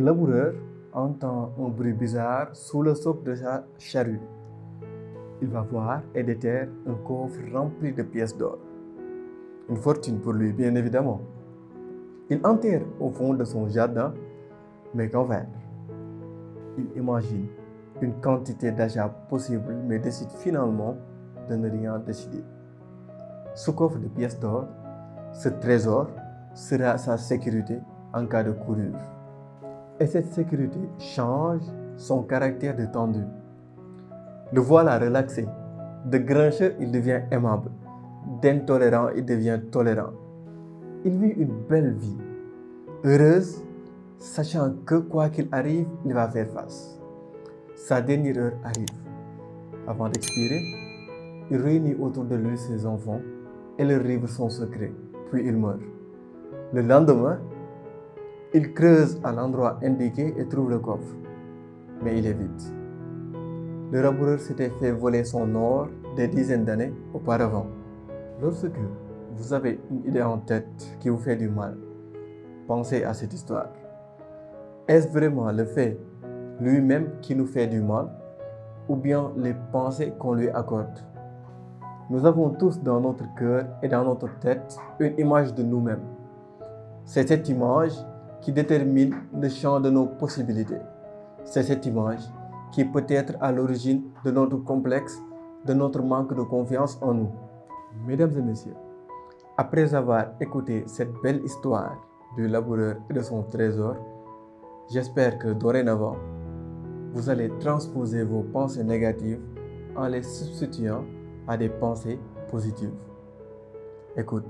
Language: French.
laboureur entend un bruit bizarre sous le socle de sa charrue. Il va voir et déterre un coffre rempli de pièces d'or. Une fortune pour lui, bien évidemment. Il enterre au fond de son jardin, mais qu'en faire? Il imagine une quantité d'achats possibles, mais décide finalement de ne rien décider. Ce coffre de pièces d'or, ce trésor, sera sa sécurité en cas de courure. Et cette sécurité change son caractère de tendu. Le voilà relaxé. De grincheux, il devient aimable. D'intolérant, il devient tolérant. Il vit une belle vie, heureuse, sachant que quoi qu'il arrive, il va faire face. Sa dernière heure arrive. Avant d'expirer, il réunit autour de lui ses enfants et leur livre son secret, puis il meurt. Le lendemain, il creuse à l'endroit indiqué et trouve le coffre, mais il est vide. Le laboureur s'était fait voler son or des dizaines d'années auparavant. Lorsque vous avez une idée en tête qui vous fait du mal, pensez à cette histoire. Est-ce vraiment le fait lui-même qui nous fait du mal ou bien les pensées qu'on lui accorde? Nous avons tous dans notre cœur et dans notre tête une image de nous-mêmes. C'est cette image qui détermine le champ de nos possibilités. C'est cette image qui peut être à l'origine de notre complexe, de notre manque de confiance en nous. Mesdames et messieurs, après avoir écouté cette belle histoire du laboureur et de son trésor, j'espère que dorénavant, vous allez transposer vos pensées négatives en les substituant à des pensées positives. Écoute.